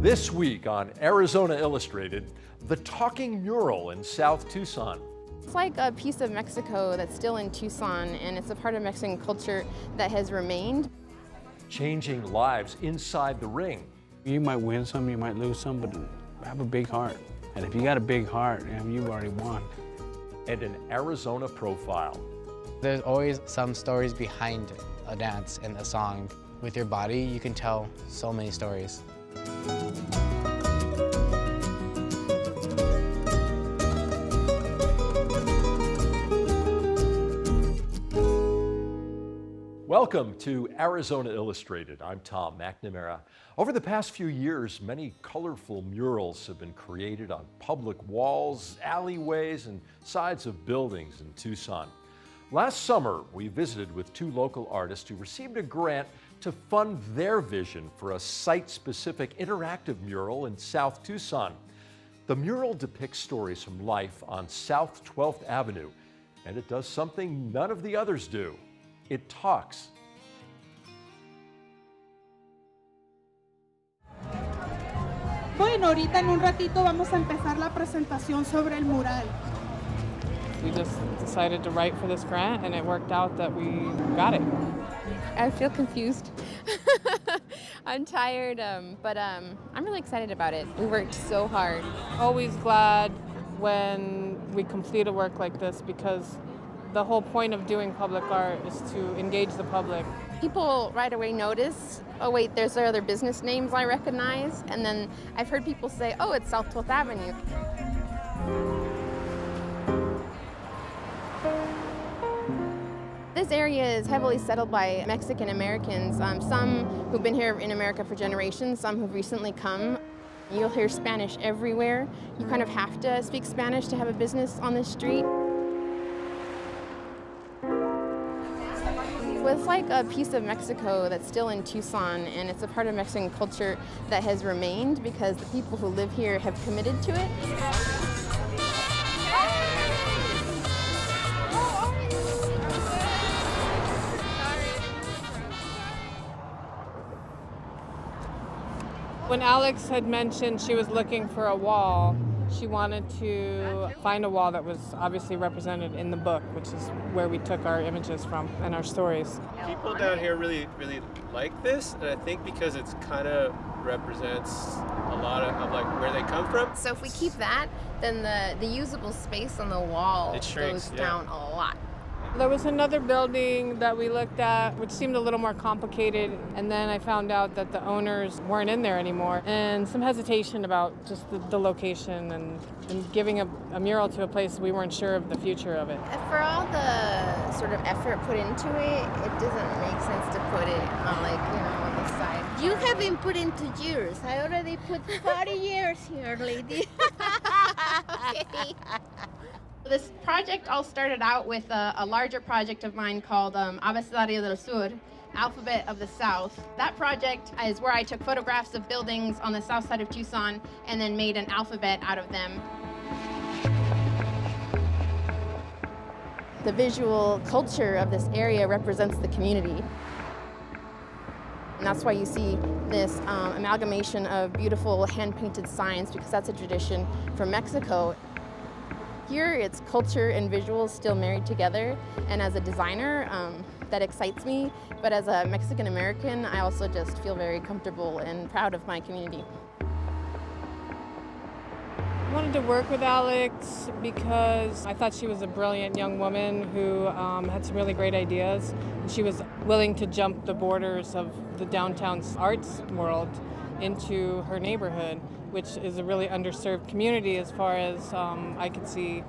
This week on Arizona Illustrated, the talking mural in South Tucson. It's like a piece of Mexico that's still in Tucson, and it's a part of Mexican culture that has remained. Changing lives inside the ring. You might win some, you might lose some, but have a big heart. And if you got a big heart, you've already won. And an Arizona profile. There's always some stories behind a dance and a song. With your body, you can tell so many stories. Welcome to Arizona Illustrated. I'm Tom McNamara. Over the past few years, many colorful murals have been created on public walls, alleyways, and sides of buildings in Tucson. Last summer, we visited with two local artists who received a grant to fund their vision for a site-specific interactive mural in South Tucson. The mural depicts stories from life on South 12th Avenue, and it does something none of the others do. It talks. Bueno, ahorita en un ratito vamos a empezar la presentación sobre el mural. We just decided to write for this grant, and it worked out that we got it. I feel confused. I'm tired, but I'm really excited about it. We worked so hard. Always glad when we complete a work like this, because the whole point of doing public art is to engage the public. People right away notice, oh wait, there's other business names I recognize, and then I've heard people say, oh, it's South 12th Avenue. This area is heavily settled by Mexican Americans, some who've been here in America for generations, some who've recently come. You'll hear Spanish everywhere. You kind of have to speak Spanish to have a business on the street. It's like a piece of Mexico that's still in Tucson, and it's a part of Mexican culture that has remained because the people who live here have committed to it. When Alex had mentioned she was looking for a wall, she wanted to find a wall that was obviously represented in the book, which is where we took our images from and our stories. People down here really like this, and I think because it's kind of represents a lot of like where they come from. So if we keep that, then the usable space on the wall goes down a lot. There was another building that we looked at, which seemed a little more complicated, and then I found out that the owners weren't in there anymore, and some hesitation about just the location and giving a mural to a place we weren't sure of the future of it. For all the sort of effort put into it, it doesn't make sense to put it on on the side. You have been put into years. I already put 40 years here, lady. Okay. This project all started out with a larger project of mine called Abecedario del Sur, Alphabet of the South. That project is where I took photographs of buildings on the south side of Tucson and then made an alphabet out of them. The visual culture of this area represents the community. And that's why you see this amalgamation of beautiful hand-painted signs, because that's a tradition from Mexico. Here, it's culture and visuals still married together, and as a designer, that excites me. But as a Mexican American, I also just feel very comfortable and proud of my community. I wanted to work with Alex because I thought she was a brilliant young woman who had some really great ideas. She was willing to jump the borders of the downtown's arts world into her neighborhood, which is a really underserved community as far as I could see.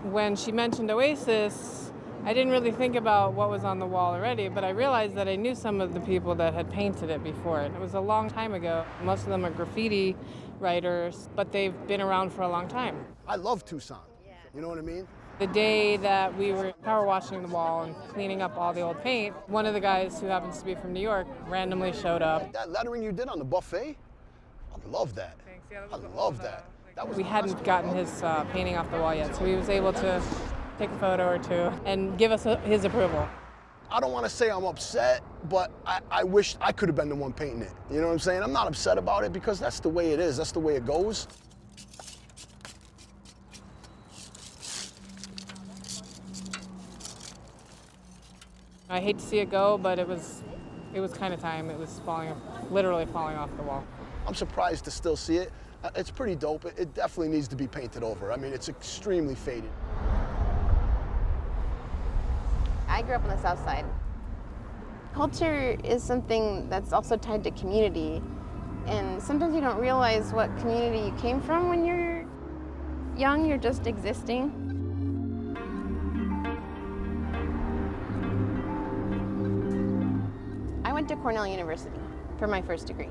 When she mentioned Oasis, I didn't really think about what was on the wall already, but I realized that I knew some of the people that had painted it before. It was a long time ago. Most of them are graffiti writers, but they've been around for a long time. I love Tucson, you know what I mean? The day that we were power washing the wall and cleaning up all the old paint, one of the guys who happens to be from New York randomly showed up. That lettering you did on the buffet, I love that. Thanks. Yeah, I love that. We hadn't gotten his painting off the wall yet, so he was able to take a photo or two and give us his approval. I don't want to say I'm upset, but I wish I could have been the one painting it. You know what I'm saying? I'm not upset about it because that's the way it is. That's the way it goes. I hate to see it go, but it was kind of time. It was literally falling off the wall. I'm surprised to still see it. It's pretty dope. It definitely needs to be painted over. I mean, it's extremely faded. I grew up on the South Side. Culture is something that's also tied to community. And sometimes you don't realize what community you came from when you're young, you're just existing. I went to Cornell University for my first degree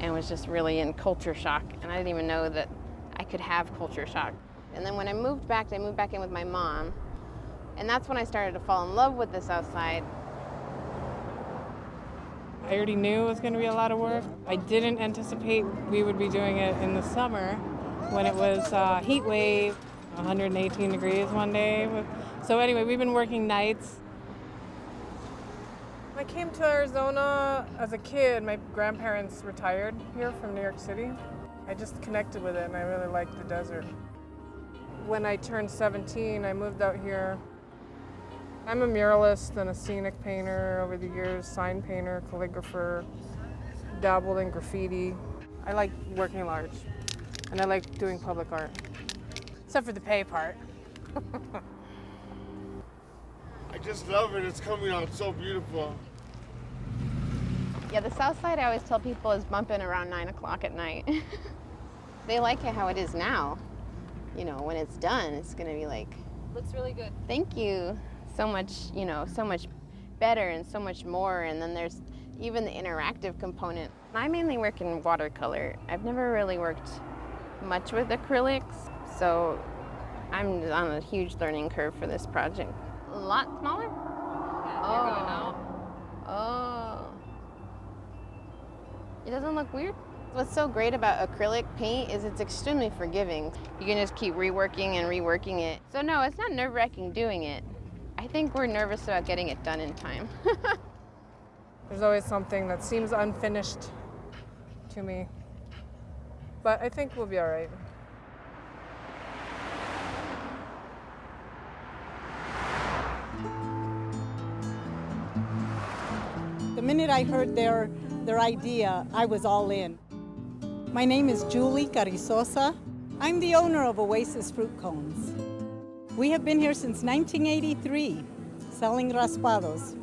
and was just really in culture shock. And I didn't even know that I could have culture shock. And then when I moved back in with my mom. And that's when I started to fall in love with the South Side. I already knew it was going to be a lot of work. I didn't anticipate we would be doing it in the summer when it was heat wave, 118 degrees one day. So anyway, we've been working nights. I came to Arizona as a kid. My grandparents retired here from New York City. I just connected with it and I really liked the desert. When I turned 17, I moved out here. I'm a muralist and a scenic painter over the years, sign painter, calligrapher, dabbled in graffiti. I like working large and I like doing public art, except for the pay part. I just love it. It's coming out so beautiful. Yeah, the South Side, I always tell people, is bumping around 9 o'clock at night. They like it how it is now. You know, when it's done, it's gonna be like, Looks really good. thank you. So much, you know, so much better and so much more. And then there's even the interactive component. I mainly work in watercolor. I've never really worked much with acrylics, so I'm on a huge learning curve for this project. A lot smaller? Yeah, oh. It doesn't look weird? What's so great about acrylic paint is it's extremely forgiving. You can just keep reworking and reworking it. So no, it's not nerve-wracking doing it. I think we're nervous about getting it done in time. There's always something that seems unfinished to me, but I think we'll be all right. The minute I heard their idea, I was all in. My name is Julie Carrizosa. I'm the owner of Oasis Fruit Cones. We have been here since 1983, selling raspados.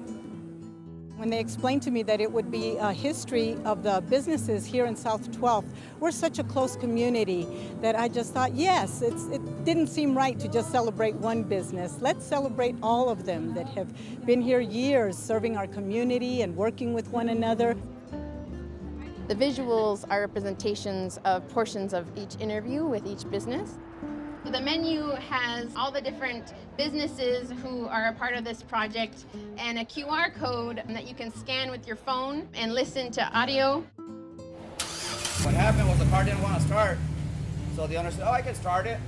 When they explained to me that it would be a history of the businesses here in South 12th, we're such a close community that I just thought, yes, it didn't seem right to just celebrate one business. Let's celebrate all of them that have been here years serving our community and working with one another. The visuals are representations of portions of each interview with each business. The menu has all the different businesses who are a part of this project and a QR code that you can scan with your phone and listen to audio. What happened was the car didn't want to start, so the owner said, oh, I can start it.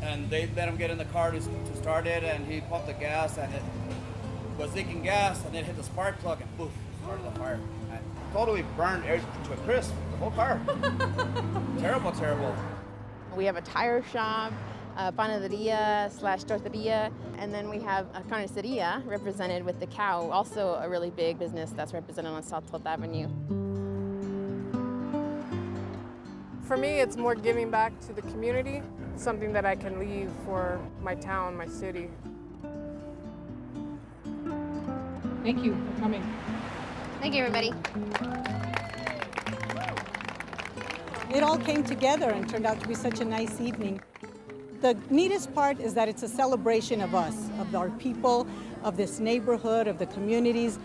And they let him get in the car to start it, and he pumped the gas, and it was leaking gas, and it hit the spark plug, and poof, started the fire. And totally burned to a crisp, the whole car. Terrible, terrible. We have a tire shop, a panaderia/torteria, and then we have a carniceria represented with the cow, also a really big business that's represented on South 12th Avenue. For me, it's more giving back to the community, something that I can leave for my town, my city. Thank you for coming. Thank you, everybody. It all came together and turned out to be such a nice evening. The neatest part is that it's a celebration of us, of our people, of this neighborhood, of the communities.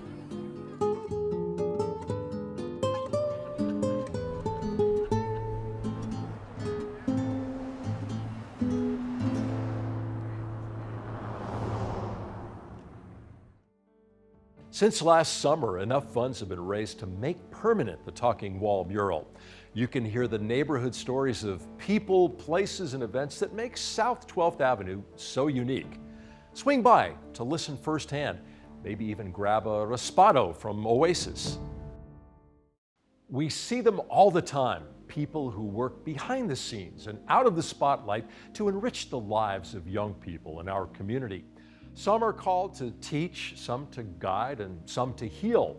Since last summer, enough funds have been raised to make permanent the Talking Wall mural. You can hear the neighborhood stories of people, places, and events that make South 12th Avenue so unique. Swing by to listen firsthand. maybe even grab a raspado from Oasis. We see them all the time, people who work behind the scenes and out of the spotlight to enrich the lives of young people in our community. Some are called to teach, some to guide, and some to heal.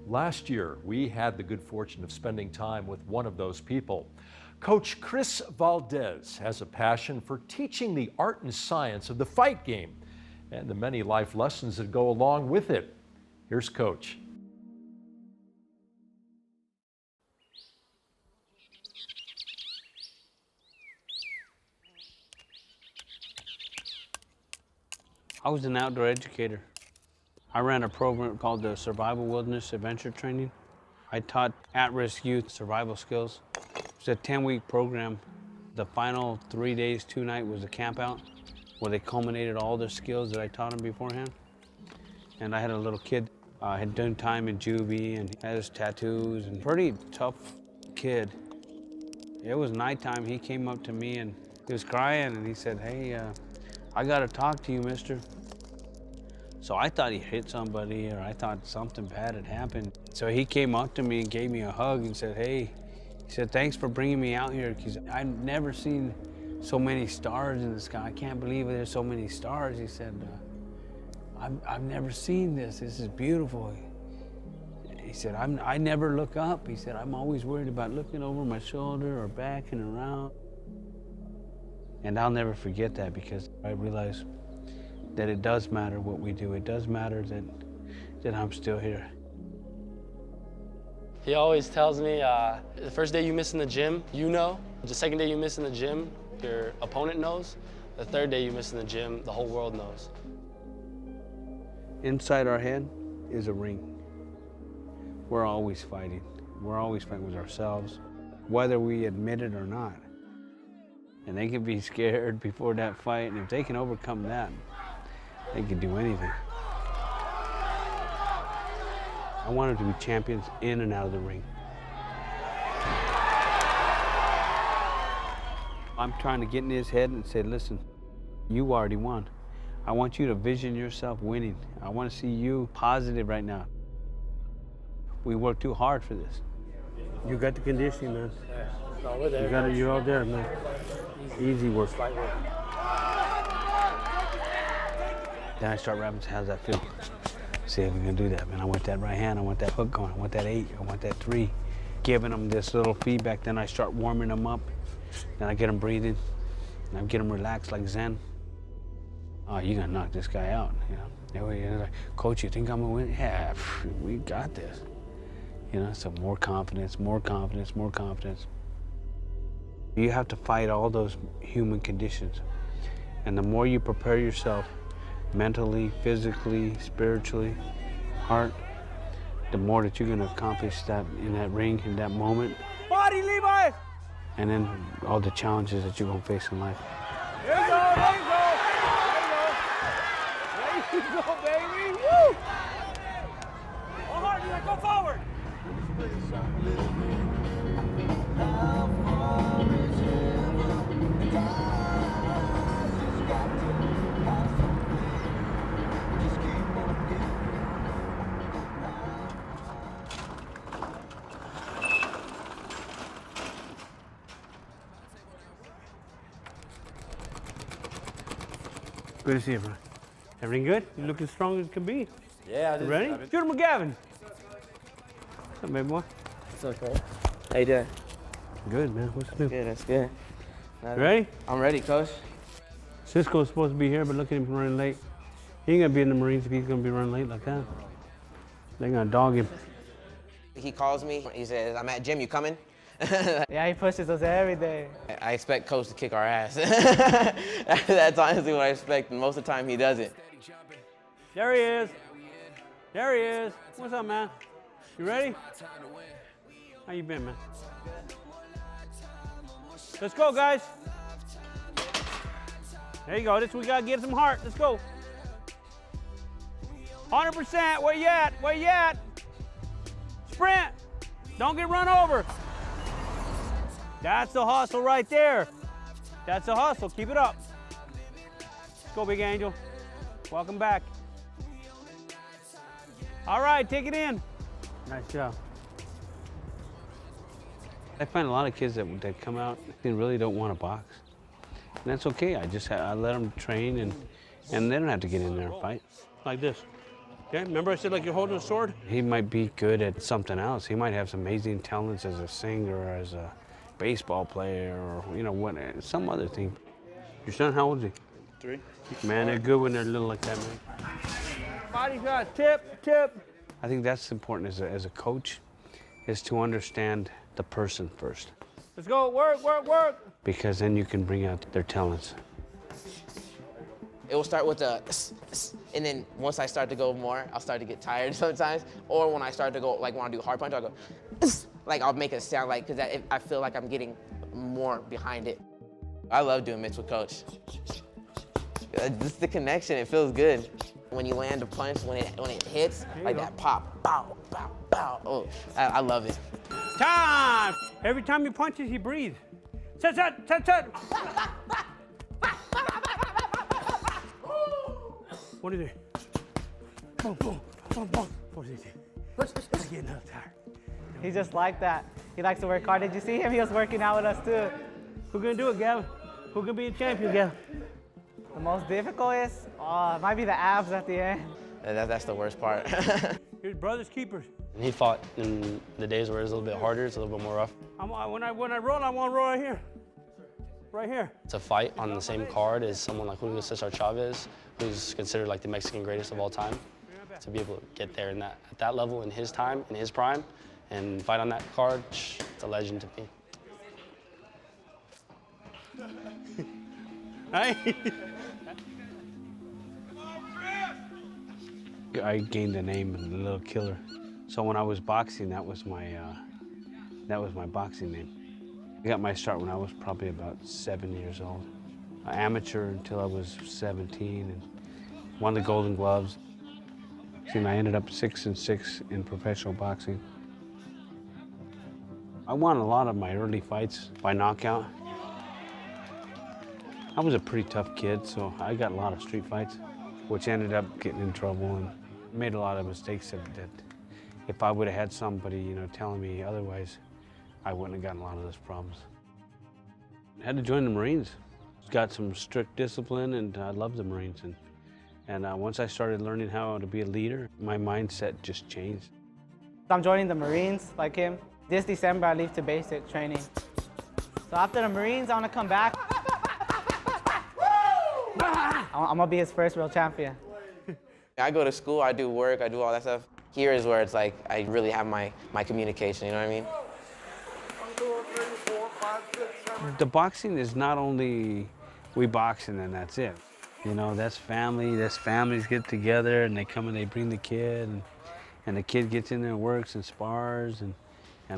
Last year, we had the good fortune of spending time with one of those people. Coach Chris Valdez has a passion for teaching the art and science of the fight game and the many life lessons that go along with it. Here's Coach. I was an outdoor educator. I ran a program called the Survival Wilderness Adventure Training. I taught at-risk youth survival skills. It was a 10-week program. The final 3 days, 2 nights was a camp out where they culminated all their skills that I taught them beforehand. And I had a little kid, had done time in juvie and had his tattoos, and pretty tough kid. It was nighttime. He came up to me and he was crying and he said, "Hey, I gotta talk to you, mister." So I thought he hit somebody or I thought something bad had happened. So he came up to me and gave me a hug and said, "Hey," he said, "thanks for bringing me out here because I've never seen so many stars in the sky. I can't believe there's so many stars." He said, I've never seen this. This is beautiful." He said, I never look up. He said, "I'm always worried about looking over my shoulder or back and around." And I'll never forget that because I realized that it does matter what we do. It does matter that I'm still here. He always tells me, the first day you miss in the gym, you know. The second day you miss in the gym, your opponent knows. The third day you miss in the gym, the whole world knows. Inside our head is a ring. We're always fighting. We're always fighting with ourselves, whether we admit it or not. And they can be scared before that fight, and if they can overcome that, they can do anything. I wanted to be champions in and out of the ring. I'm trying to get in his head and say, "Listen, you already won. I want you to vision yourself winning. I want to see you positive right now. We worked too hard for this." You got the conditioning, man. No, we're there. You got it. You're all there, man. Easy work. Then I start rapping, "How's that feel?" See if we can do that, man. I want that right hand. I want that hook going. I want that 8. I want that 3. Giving them this little feedback. Then I start warming them up. Then I get them breathing. And I get them relaxed like Zen. "Oh, you're gonna knock this guy out, you know?" They're like, "Coach, you think I'm gonna win?" "Yeah, we got this." You know, so more confidence, more confidence, more confidence. You have to fight all those human conditions. And the more you prepare yourself mentally, physically, spiritually, heart, the more that you're gonna accomplish that in that ring, in that moment. Body, Levi! And then all the challenges that you're gonna face in life. There you go, there you go. There you go, baby. Woo! Go hard, you go forward. Good to see you, bro. Everything good? You look as strong as can be. Yeah, you ready? Shoot him, McGavin. What's up, baby boy? What's up, Coach? How you doing? Good, man. What's new? Good, that's good. You ready? I'm ready, Coach. Cisco's supposed to be here, but look at him running late. He ain't gonna be in the Marines if he's gonna be running late like that. They're gonna dog him. He calls me, he says, "I'm at gym, you coming?" Yeah, he pushes us every day. I expect Coach to kick our ass. That's honestly what I expect, and most of the time he doesn't. There he is. There he is. What's up, man? You ready? How you been, man? Let's go, guys. There you go. This we gotta get some heart. Let's go. 100%. Where you at? Where you at? Sprint. Don't get run over. That's the hustle right there. That's the hustle. Keep it up. Let's go, Big Angel. Welcome back. All right, take it in. Nice job. I find a lot of kids that come out and really don't want to box. And that's okay. I let them train and they don't have to get in there and fight. Like this. Okay, remember I said like you're holding a sword? He might be good at something else. He might have some amazing talents as a singer, or as a baseball player, or some other thing. Your son, how old is he? 3. Man, they're good when they're little like that, man. Body shot, tip. I think that's important as a coach, is to understand the person first. Let's go, work. Because then you can bring out their talents. It will start with a, and then once I start to go more, I'll start to get tired sometimes. Or when I start to go, like when I do hard punch, I'll go, like I'll make it sound like, because I feel like I'm getting more behind it. I love doing mitts with coach. Just the connection, it feels good. When you land a punch, when it hits, like that pop, bow, bow, bow. Oh, I love it. Time! Every time he punches, he breathes. Set. What is it? Boom. What is it? I'm getting a little tired. He's just like that. He likes to work hard. Did you see him? He was working out with us too. Who's gonna do it, Gavin? Who can be a champion, Gavin? The most difficult is, it might be the abs at the end. That's the worst part. Here's brothers keepers. He fought in the days where it was a little bit harder, it's a little bit more rough. When I roll, I want to roll right here. Right here. To fight on the same card as someone like Julio Cesar Chavez, who's considered like the Mexican greatest of all time. To be able to get there at that level in his time, in his prime, and fight on that card, it's a legend to me. Hey. I gained a name, the Little Killer. So when I was boxing, that was my boxing name. I got my start when I was probably about 7 years old. Amateur until I was 17 and won the Golden Gloves. And I ended up 6-6 in professional boxing. I won a lot of my early fights by knockout. I was a pretty tough kid, so I got a lot of street fights, which ended up getting in trouble and made a lot of mistakes that if I would have had somebody, telling me otherwise, I wouldn't have gotten a lot of those problems. I had to join the Marines. Got some strict discipline, and I love the Marines. And once I started learning how to be a leader, my mindset just changed. I'm joining the Marines like him. This December, I leave to basic training. So after the Marines, I want to come back. I'm gonna be his first world champion. I go to school, I do work, I do all that stuff. Here is where it's like I really have my communication, you know what I mean? The boxing is not only we box and then that's it. That's family. That's families get together and they come and they bring the kid, and the kid gets in there and works and spars, and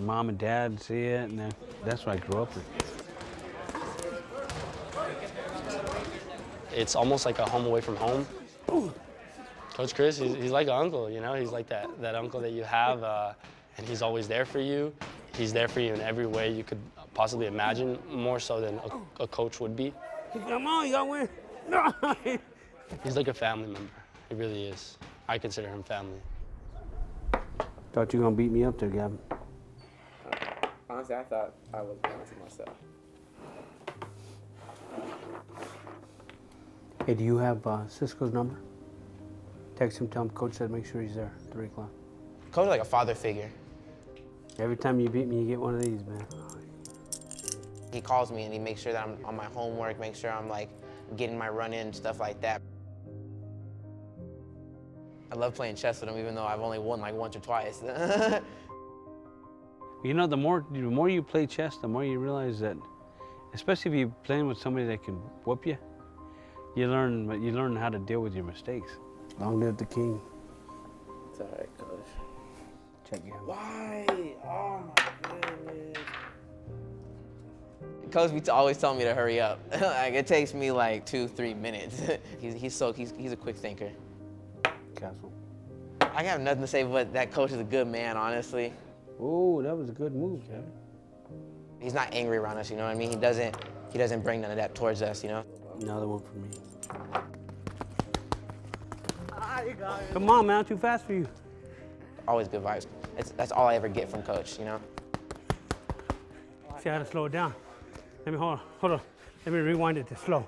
mom and dad see it, and that's what I grew up with. It's almost like a home away from home. Coach Chris, he's like an uncle, He's like that uncle that you have, and he's always there for you. He's there for you in every way you could possibly imagine, more so than a coach would be. Come on, you gotta win. He's like a family member. He really is. I consider him family. Thought you were gonna beat me up there, Gavin. Honestly, I thought I was bouncing myself. Hey, do you have Cisco's number? Text him, tell him Coach said make sure he's there, 3 o'clock. Coach is like a father figure. Every time you beat me, you get one of these, man. He calls me and he makes sure that I'm on my homework, makes sure I'm like getting my run in, stuff like that. I love playing chess with him, even though I've only won like once or twice. The more you play chess, the more you realize that, especially if you're playing with somebody that can whoop you, you learn how to deal with your mistakes. Long live the king. It's all right, Coach. Check you out. Why? Oh my goodness. Coach always tell me to hurry up. Like it takes me like 2-3 minutes. He's a quick thinker. Castle. I have nothing to say but that Coach is a good man, honestly. Oh, that was a good move, Kevin. He's not angry around us, you know what I mean? He doesn't bring none of that towards us, you know? Another one for me. Come on, man, too fast for you. always good vibes. That's all I ever get from Coach, you know? See, I had to slow it down. Let me, hold on. Let me rewind it to slow.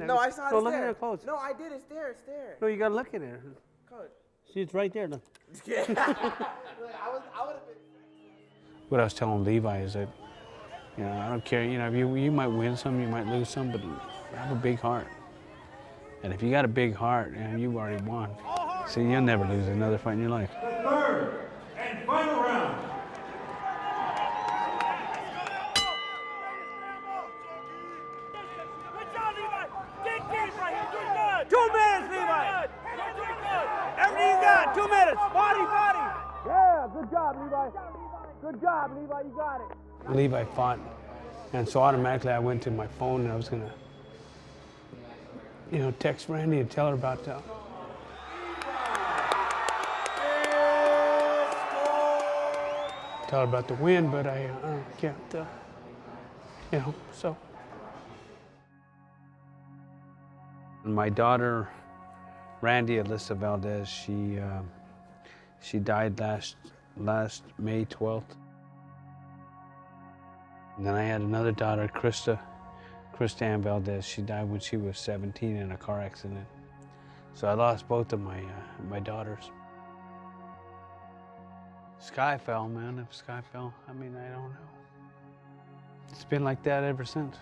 No, I saw it. No, look at it close. No, I did. It's there. It's there. No, you gotta look at it. Coach. See, it's right there. Look. I would have been. What I was telling Levi is that, you know, I don't care, you know, you might win some, you might lose some, but have a big heart. And if you got a big heart, and you've already won, so you'll never lose another fight in your life. Third and final round. Good job, Levi. Dig deep right here. Doing good. 2 minutes, Levi. Doing good. Everything you got. 2 minutes. Body. Yeah, good job, Levi. Good job, Levi. You got it. Levi fought, and so automatically I went to my phone and I was gonna, you know, text Randy and tell her about tell her about the win, but I can't, you know, so. My daughter, Randy Alyssa Valdez, she died last May 12th. And then I had another daughter, Christan Valdez. She died when she was 17 in a car accident. So I lost both of my daughters. Sky fell, man. If sky fell, I mean, I don't know. It's been like that ever since.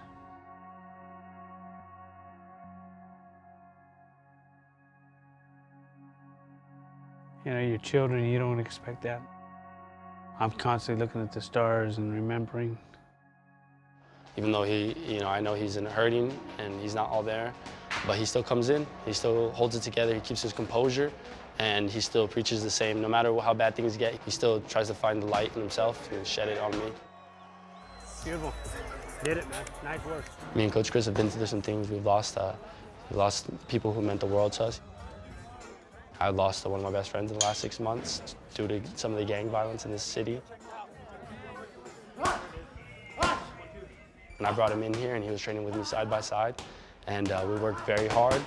You know, your children, you don't expect that. I'm constantly looking at the stars and remembering. Even though I know he's hurting and he's not all there, but he still comes in, he still holds it together, he keeps his composure, and he still preaches the same. No matter how bad things get, he still tries to find the light in himself and shed it on me. Beautiful. Did it, man. Nice work. Me and Coach Chris have been through some things. We've lost people who meant the world to us. I lost one of my best friends in the last 6 months due to some of the gang violence in this city. And I brought him in here and he was training with me side by side. And we worked very hard.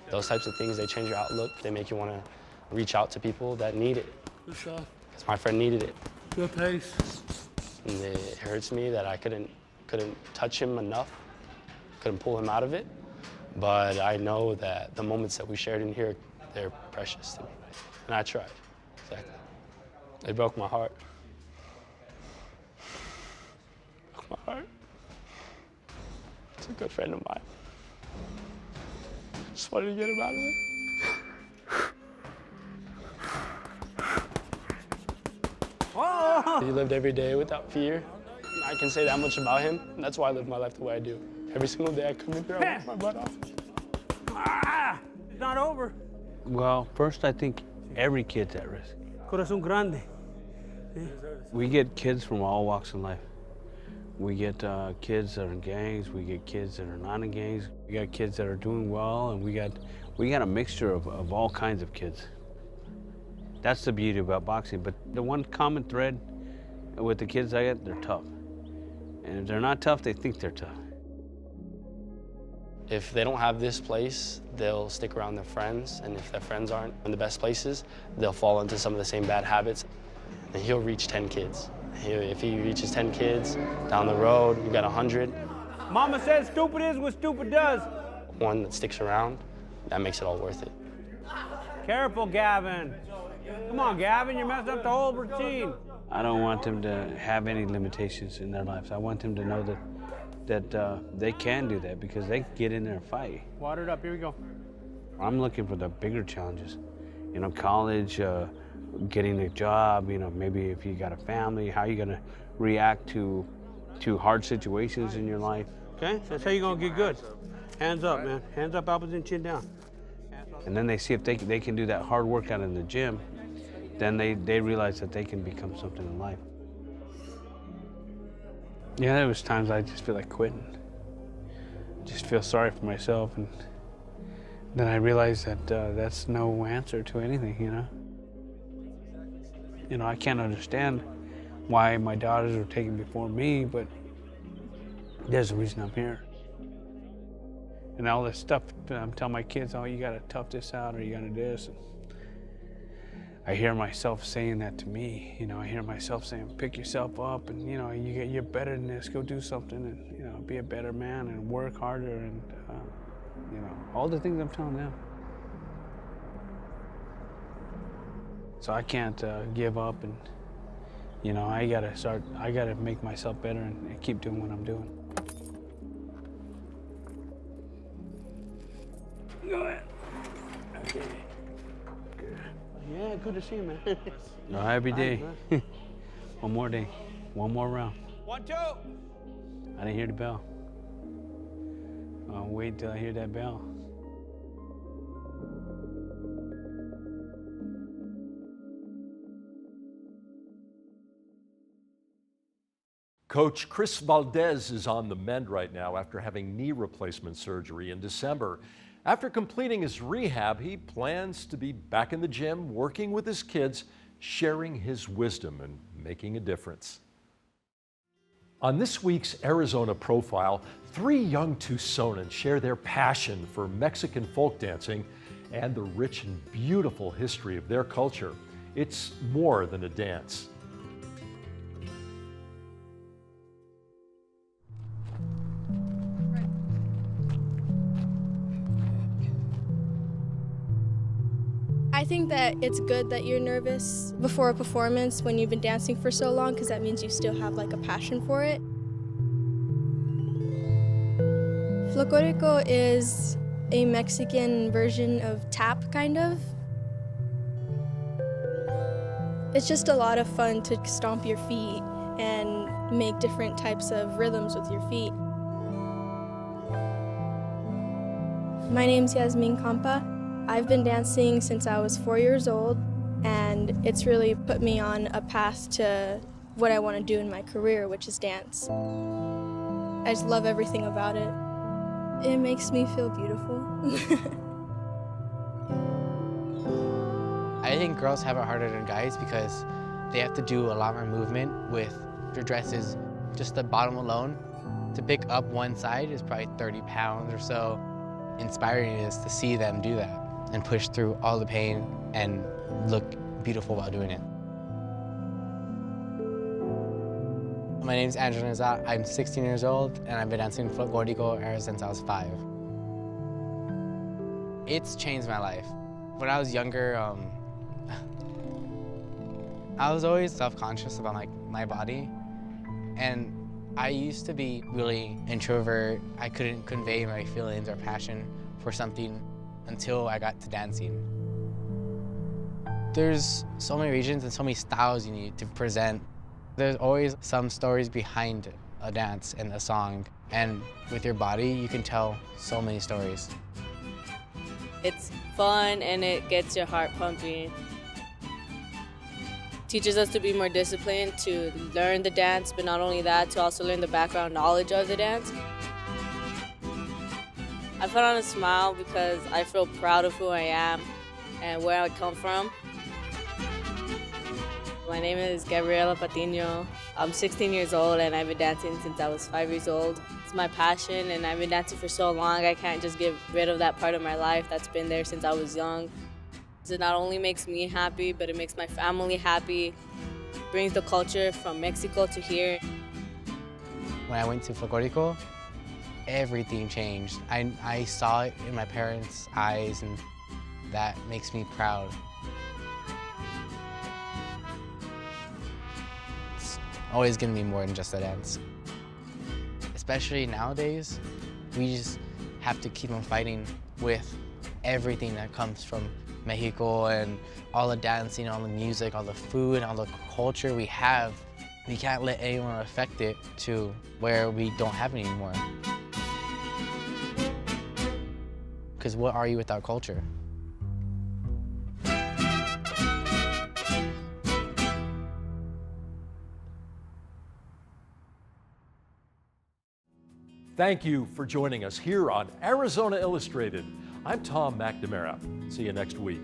Those types of things, they change your outlook. They make you want to reach out to people that need it. Good shot. Because my friend needed it. Good pace. And it hurts me that I couldn't touch him enough, couldn't pull him out of it. But I know that the moments that we shared in here, they're precious to me. And I tried, exactly. It broke my heart. Broke my heart. He's a good friend of mine. Just wanted to get him out of it. Oh! He lived every day without fear. I can say that much about him, and that's why I live my life the way I do. Every single day I come in here, I work my butt off. Ah! It's not over. Well, first I think every kid's at risk. Corazón grande. We get kids from all walks of life. We get kids that are in gangs, we get kids that are not in gangs, we got kids that are doing well, and we got a mixture of all kinds of kids. That's the beauty about boxing, but the one common thread with the kids I get, they're tough. And if they're not tough, they think they're tough. If they don't have this place, they'll stick around their friends, and if their friends aren't in the best places, they'll fall into some of the same bad habits, and he'll reach 10 kids. If he reaches 10 kids down the road, you got 100. Mama says stupid is what stupid does. One that sticks around, that makes it all worth it. Careful, Gavin. Come on, Gavin, you're messing up the whole routine. I don't want them to have any limitations in their lives. I want them to know that they can do that because they can get in there and fight. Water it up, here we go. I'm looking for the bigger challenges. You know, college, getting a job, you know, maybe if you got a family, how you gonna react to hard situations in your life. Okay, that's how you're gonna get good. Hands up, man. Hands up, elbows and chin down. And then they see if they can do that hard workout in the gym, then they realize that they can become something in life. Yeah, there was times I just feel like quitting. Just feel sorry for myself, and then I realized that that's no answer to anything, you know? You know, I can't understand why my daughters were taken before me, but there's a reason I'm here. And all this stuff, I'm telling my kids, oh, you gotta tough this out, or you gotta do this. I hear myself saying that to me. You know, I hear myself saying, pick yourself up and, you know, you're better than this, go do something and, you know, be a better man and work harder and, you know, all the things I'm telling them. So I can't give up and, you know, I gotta make myself better and keep doing what I'm doing. Go ahead. Okay. Yeah, good to see you, man. No, happy day. One more day, one more round. 1, 2. I didn't hear the bell. I'll wait till I hear that bell. Coach Chris Valdez is on the mend right now after having knee replacement surgery in December. After completing his rehab, he plans to be back in the gym, working with his kids, sharing his wisdom and making a difference. On this week's Arizona Profile, 3 young Tucsonans share their passion for Mexican folk dancing and the rich and beautiful history of their culture. It's more than a dance. I think that it's good that you're nervous before a performance when you've been dancing for so long, because that means you still have like a passion for it. Folklórico is a Mexican version of tap, kind of. It's just a lot of fun to stomp your feet and make different types of rhythms with your feet. My name's Yasmin Campa. I've been dancing since I was 4 years old, and it's really put me on a path to what I want to do in my career, which is dance. I just love everything about it. It makes me feel beautiful. I think girls have it harder than guys because they have to do a lot more movement with their dresses. Just the bottom alone, to pick up one side is probably 30 pounds or so. Inspiring it is to see them do that and push through all the pain and look beautiful while doing it. My name's Andrew Nazat. I'm 16 years old and I've been dancing Folklórico ever since I was 5. It's changed my life. When I was younger, I was always self-conscious about my body, and I used to be really introvert. I couldn't convey my feelings or passion for something until I got to dancing. There's so many regions and so many styles you need to present. There's always some stories behind a dance and a song, and with your body, you can tell so many stories. It's fun and it gets your heart pumping. Teaches us to be more disciplined, to learn the dance, but not only that, to also learn the background knowledge of the dance. I put on a smile because I feel proud of who I am and where I come from. My name is Gabriela Patiño. I'm 16 years old and I've been dancing since I was 5 years old. It's my passion and I've been dancing for so long, I can't just get rid of that part of my life that's been there since I was young. It not only makes me happy, but it makes my family happy. It brings the culture from Mexico to here. When I went to Folklórico, everything changed. I saw it in my parents' eyes, and that makes me proud. It's always gonna be more than just a dance. Especially nowadays, we just have to keep on fighting with everything that comes from Mexico and all the dancing, all the music, all the food, all the culture we have. We can't let anyone affect it to where we don't have it anymore. Because what are you without culture? Thank you for joining us here on Arizona Illustrated. I'm Tom McNamara. See you next week.